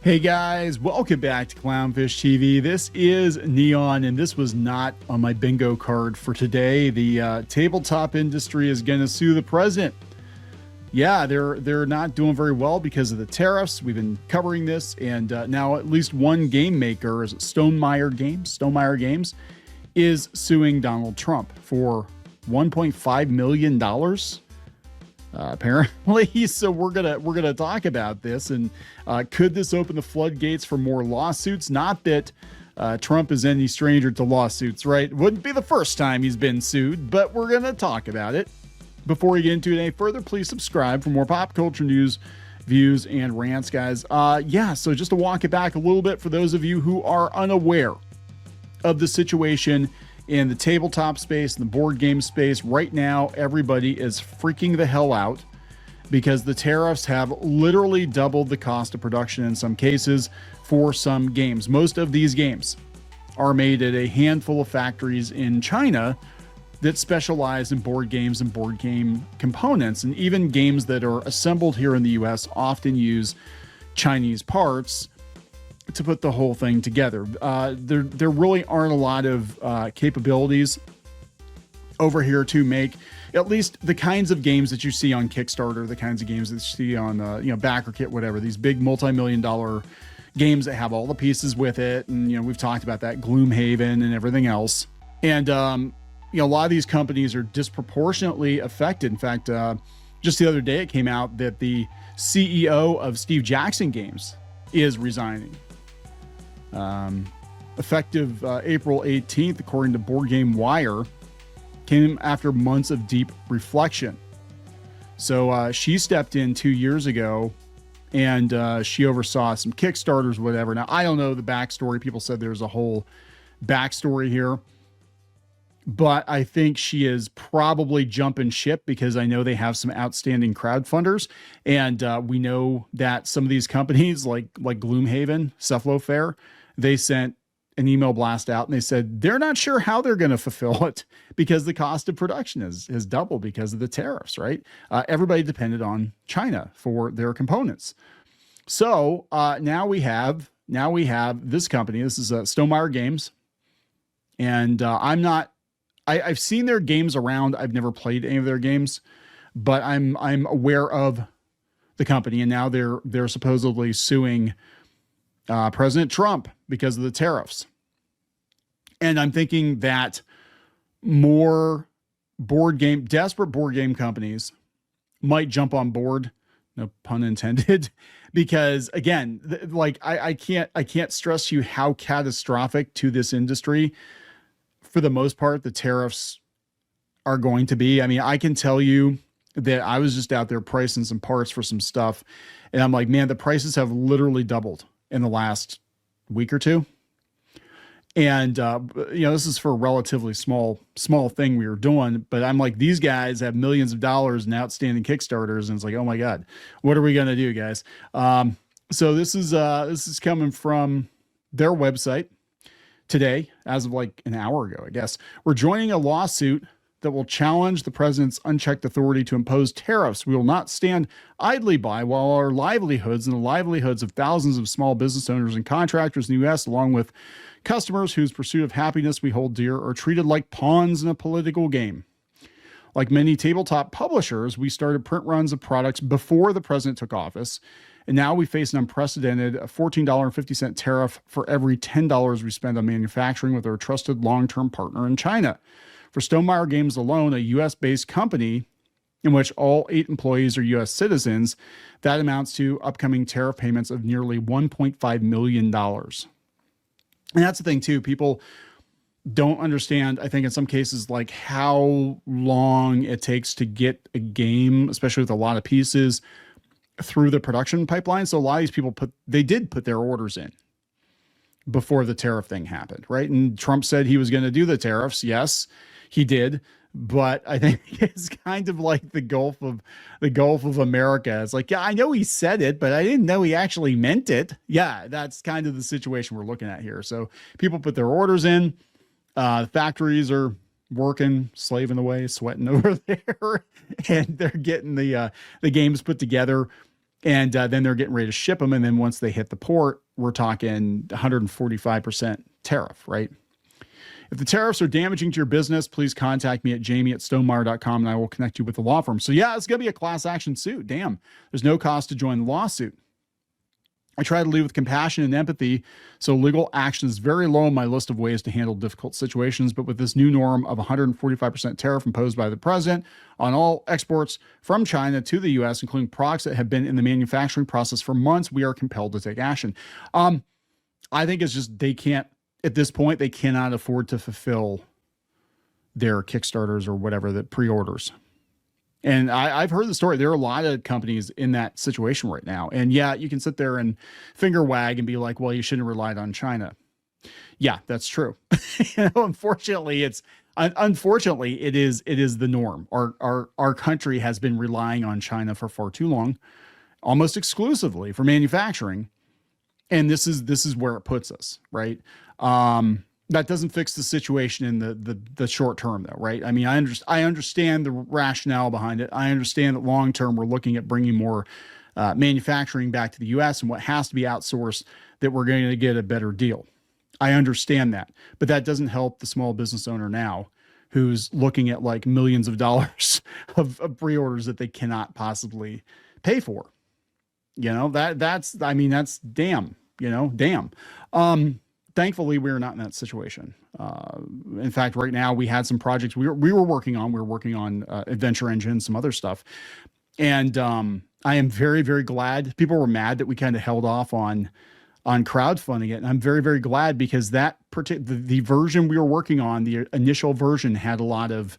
Hey guys, welcome back to Clownfish TV. This is Kneon, and this was not on my bingo card for today. The tabletop industry is going to sue the president. Yeah, they're not doing very well because of the tariffs. We've been covering this, and now at least one game maker, is it Stonemaier Games, is suing Donald Trump for $1.5 million. Apparently. So we're gonna talk about this, and could this open the floodgates for more lawsuits? Not that Trump is any stranger to lawsuits, right? Wouldn't be the first time he's been sued, but we're gonna talk about it. Before we get into it any further, please subscribe for more pop culture news, views, and rants, guys. So just to walk it back a little bit for those of you who are unaware of the situation in the tabletop space and the board game space right now, everybody is freaking the hell out because the tariffs have literally doubled the cost of production in some cases for some games. Most of these games are made at a handful of factories in China that specialize in board games and board game components, and even games that are assembled here in the US often use Chinese parts to put the whole thing together. There really aren't a lot of capabilities over here to make at least the kinds of games that you see on Kickstarter, the kinds of games that you see on BackerKit, whatever, these big multi-million-dollar games that have all the pieces with it. And we've talked about that, Gloomhaven and everything else. And a lot of these companies are disproportionately affected. In fact, just the other day it came out that the CEO of Steve Jackson Games is resigning. Effective April 18th, according to Board Game Wire, came after months of deep reflection. So she stepped in 2 years ago, and she oversaw some Kickstarters, whatever. Now, I don't know the backstory. People said there's a whole backstory here, but I think she is probably jumping ship because I know they have some outstanding crowdfunders, and we know that some of these companies like Gloomhaven, Cephalo Fair, they sent an email blast out and they said they're not sure how they're going to fulfill it because the cost of production has doubled because of the tariffs, right? Everybody depended on China for their components. So now we have this company. This is Stonemaier Games, and I've seen their games around. I've never played any of their games, but I'm aware of the company, and now they're supposedly suing President Trump because of the tariffs. And I'm thinking that more desperate board game companies might jump on board, no pun intended, because again, I can't stress to you how catastrophic to this industry, for the most part, the tariffs are going to be. I mean, I can tell you that I was just out there pricing some parts for some stuff, and I'm like, man, the prices have literally doubled in the last week or two. And, this is for a relatively small thing we were doing, but I'm like, these guys have millions of dollars in outstanding Kickstarters. And it's like, oh my God, what are we going to do, guys? So this is coming from their website today, as of like an hour ago, I guess. We're joining a lawsuit that will challenge the president's unchecked authority to impose tariffs. We will not stand idly by while our livelihoods and the livelihoods of thousands of small business owners and contractors in the U.S., along with customers whose pursuit of happiness we hold dear, are treated like pawns in a political game. Like many tabletop publishers, we started print runs of products before the president took office, and now we face an unprecedented $14.50 tariff for every $10 we spend on manufacturing with our trusted long-term partner in China. For Stonemaier Games alone, a U.S.-based company in which all 8 employees are U.S. citizens, that amounts to upcoming tariff payments of nearly $1.5 million. And that's the thing, too. People don't understand, I think, in some cases, like how long it takes to get a game, especially with a lot of pieces, through the production pipeline. So a lot of these people did put their orders in before the tariff thing happened, right? And Trump said he was going to do the tariffs. Yes, he did. But I think it's kind of like the Gulf of America. It's like, yeah, I know he said it, but I didn't know he actually meant it. Yeah, that's kind of the situation we're looking at here. So people put their orders in. Factories are working, slaving away, sweating over there, and they're getting the games put together. And then they're getting ready to ship them. And then once they hit the port, we're talking 145% tariff, right? If the tariffs are damaging to your business, please contact me at jamie@stonemaier.com and I will connect you with the law firm. So yeah, it's going to be a class action suit. Damn, there's no cost to join the lawsuit. I try to lead with compassion and empathy, so legal action is very low on my list of ways to handle difficult situations. But with this new norm of 145% tariff imposed by the president on all exports from China to the U.S., including products that have been in the manufacturing process for months, we are compelled to take action. I think it's just they can't, at this point, they cannot afford to fulfill their Kickstarters or whatever, the pre-orders. And I've heard the story. There are a lot of companies in that situation right now. And yeah, you can sit there and finger wag and be like, well, you shouldn't have relied on China. Yeah, that's true. Unfortunately, it is the norm. Our country has been relying on China for far too long, almost exclusively for manufacturing. And this is where it puts us, right? That doesn't fix the situation in the short term, though, right? I mean, I understand the rationale behind it. I understand that long term we're looking at bringing more manufacturing back to the U.S. and what has to be outsourced, that we're going to get a better deal. I understand that, but that doesn't help the small business owner now, who's looking at like millions of dollars of pre-orders that they cannot possibly pay for. You know, that's damn. Thankfully, we're not in that situation. In fact, right now we had some projects we were working on. We were working on Adventure Engine, some other stuff. And I am very, very glad. People were mad that we kind of held off on crowdfunding it. And I'm very, very glad, because the version we were working on, the initial version, had a lot of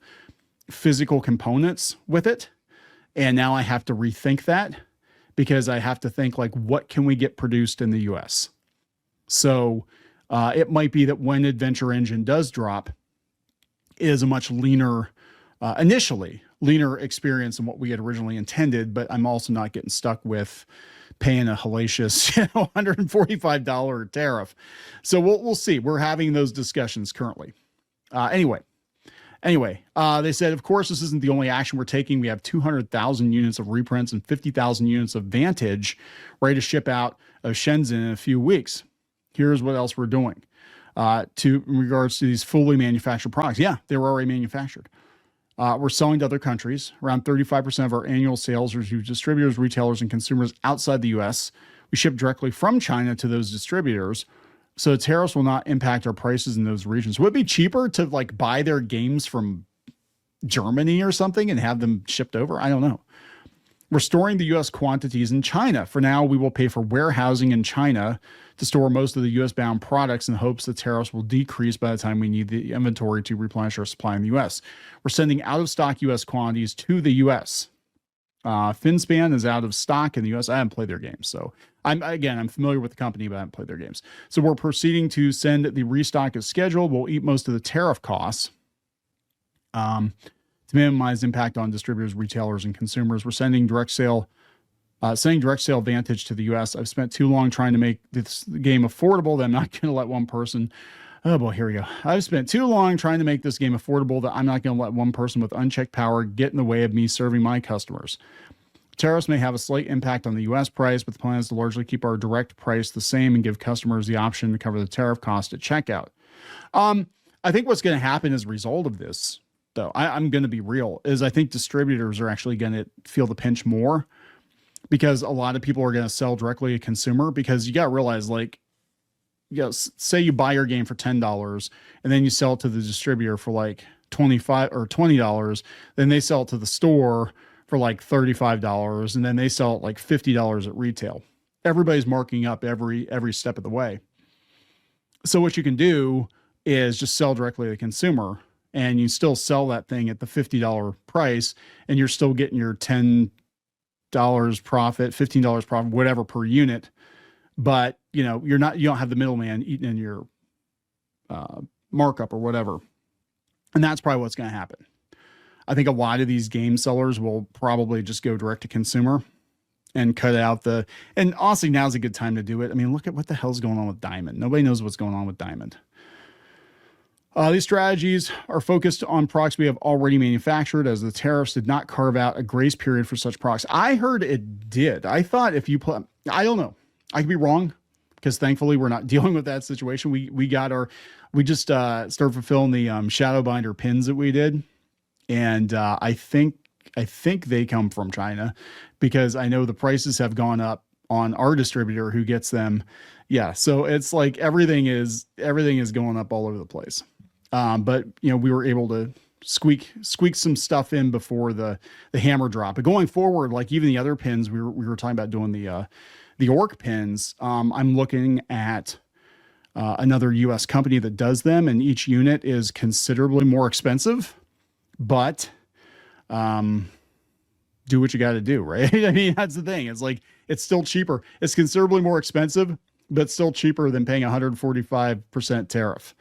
physical components with it. And now I have to rethink that, because I have to think, like, what can we get produced in the US? So it might be that when Adventure Engine does drop, it is a much leaner, initially leaner experience than what we had originally intended. But I'm also not getting stuck with paying a hellacious, $145 tariff. So we'll see. We're having those discussions currently. Anyway, they said, of course, this isn't the only action we're taking. We have 200,000 units of reprints and 50,000 units of Vantage ready to ship out of Shenzhen in a few weeks. Here's what else we're doing in regards to these fully manufactured products. Yeah, they were already manufactured. We're selling to other countries. Around 35% of our annual sales are to distributors, retailers, and consumers outside the U.S. We ship directly from China to those distributors, so tariffs will not impact our prices in those regions. Would it be cheaper to like buy their games from Germany or something and have them shipped over? I don't know. We're storing the U.S. quantities in China. For now, we will pay for warehousing in China to store most of the U.S.-bound products in hopes that tariffs will decrease by the time we need the inventory to replenish our supply in the U.S. We're sending out-of-stock U.S. quantities to the U.S. FinSpan is out of stock in the U.S. I haven't played their games, so I'm familiar with the company, but I haven't played their games. So we're proceeding to send the restock as scheduled. We'll eat most of the tariff costs. To minimize impact on distributors, retailers, and consumers, we're sending direct sale Vantage to the U.S. I've spent too long trying to make this game affordable that I'm not going to let one person. Oh boy, here we go. I've spent too long trying to make this game affordable that I'm not going to let one person with unchecked power get in the way of me serving my customers. Tariffs may have a slight impact on the U.S. price, but the plan is to largely keep our direct price the same and give customers the option to cover the tariff cost at checkout. I think what's going to happen as a result of this, though, I'm going to be real, is I think distributors are actually going to feel the pinch more, because a lot of people are going to sell directly to consumer. Because you got to realize, like, say you buy your game for $10 and then you sell it to the distributor for like $25 or $20, then they sell it to the store for like $35, and then they sell it like $50 at retail. Everybody's marking up every step of the way. So what you can do is just sell directly to the consumer, and you still sell that thing at the $50 price, and you're still getting your $10 profit, $15 profit, whatever per unit. But you don't have the middleman eating in your markup or whatever. And that's probably what's going to happen. I think a lot of these game sellers will probably just go direct to consumer and cut out and honestly, now's a good time to do it. I mean, look at what the hell's going on with Diamond. Nobody knows what's going on with Diamond. These strategies are focused on products we have already manufactured, as the tariffs did not carve out a grace period for such products. I heard it did. I thought if you put, I don't know, I could be wrong, because thankfully we're not dealing with that situation. We just started fulfilling the Shadowbinder pins that we did, and I think they come from China, because I know the prices have gone up on our distributor who gets them. Yeah, so it's like everything is going up all over the place. But we were able to squeak some stuff in before the hammer drop. But going forward, like even the other pins, we were talking about doing the orc pins. I'm looking at another US company that does them, and each unit is considerably more expensive, but do what you got to do, right? I mean, that's the thing. It's like, it's still cheaper. It's considerably more expensive, but still cheaper than paying 145% tariff,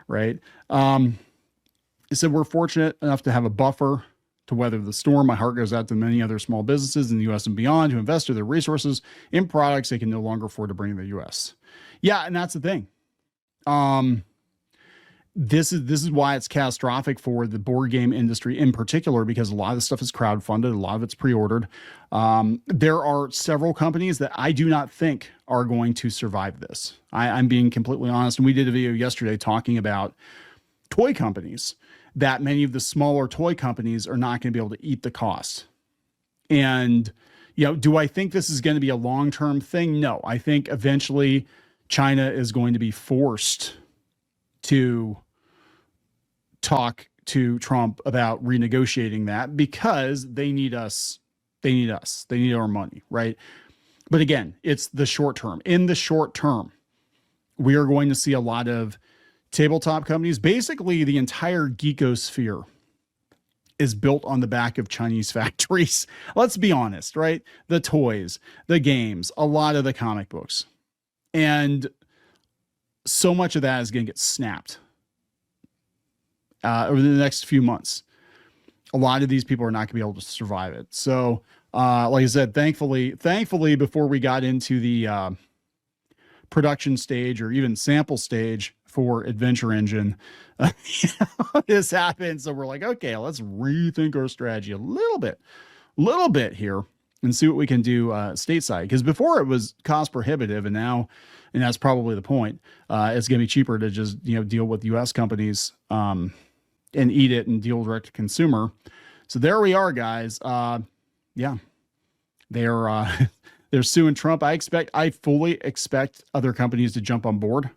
right? It said, we're fortunate enough to have a buffer to weather the storm. My heart goes out to many other small businesses in the U.S. and beyond who invest their resources in products they can no longer afford to bring to the U.S. Yeah, and that's the thing. This is why it's catastrophic for the board game industry in particular, because a lot of the stuff is crowdfunded, a lot of it's pre-ordered. There are several companies that I do not think are going to survive this. I'm being completely honest. And we did a video yesterday talking about toy companies, that many of the smaller toy companies are not going to be able to eat the cost. And, do I think this is going to be a long-term thing? No, I think eventually China is going to be forced to talk to Trump about renegotiating that, because they need us. They need us. They need our money, right? But again, it's the short term. In the short term, we are going to see a lot of tabletop companies. Basically, the entire geekosphere is built on the back of Chinese factories. Let's be honest, right? The toys, the games, a lot of the comic books. And so much of that is going to get snapped over the next few months. A lot of these people are not going to be able to survive it. So, like I said, thankfully, before we got into the production stage or even sample stage for Adventure Engine, this happened. So we're like, okay, let's rethink our strategy a little bit here and see what we can do stateside. Because before it was cost prohibitive, and now, and that's probably the point, it's going to be cheaper to just deal with U.S. companies and eat it and deal direct to consumer. So there we are, guys. Yeah, they're suing Trump. I fully expect other companies to jump on board.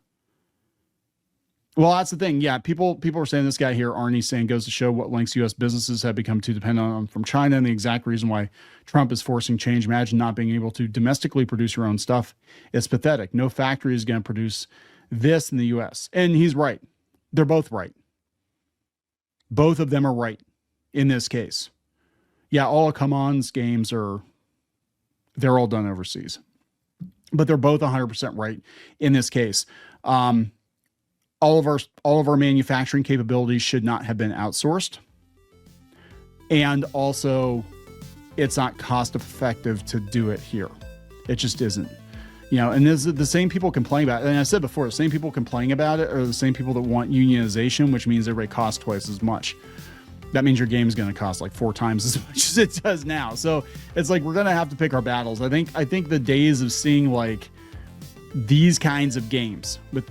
Well, that's the thing. Yeah, people are saying, this guy here, Arnie, saying, goes to show what lengths U.S. businesses have become too dependent on from China, and the exact reason why Trump is forcing change. Imagine not being able to domestically produce your own stuff. It's pathetic. No factory is going to produce this in the U.S. And he's right. They're both right. Both of them are right in this case. Yeah, all of Come-On's games they're all done overseas. But they're both 100% right in this case. All of our manufacturing capabilities should not have been outsourced. And also, it's not cost effective to do it here. It just isn't. And this, the same people complain about it. And I said before, the same people complaining about it are the same people that want unionization, which means everybody costs twice as much. That means your game is going to cost like 4 times as much as it does now. So it's like, we're going to have to pick our battles. I think the days of seeing like these kinds of games with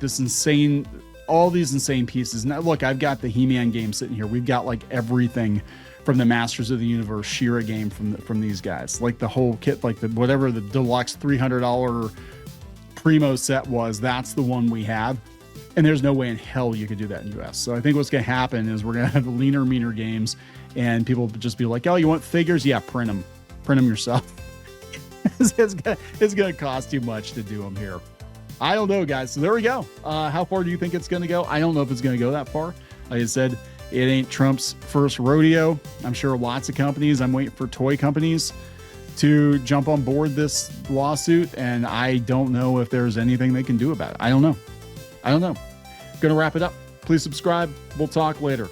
all these insane pieces. Now, look, I've got the He-Man game sitting here. We've got like everything from the Masters of the Universe She-Ra game from these guys, like the whole kit, like whatever the deluxe $300 primo set was. That's the one we have. And there's no way in hell you could do that in the US. So I think what's going to happen is we're going to have leaner, meaner games, and people just be like, oh, you want figures? Yeah, print them yourself. It's going to cost too much to do them here. I don't know, guys. So there we go. How far do you think it's going to go? I don't know if it's going to go that far. Like I said, it ain't Trump's first rodeo. I'm sure lots of companies, I'm waiting for toy companies to jump on board this lawsuit, and I don't know if there's anything they can do about it. I don't know. Going to wrap it up. Please subscribe. We'll talk later.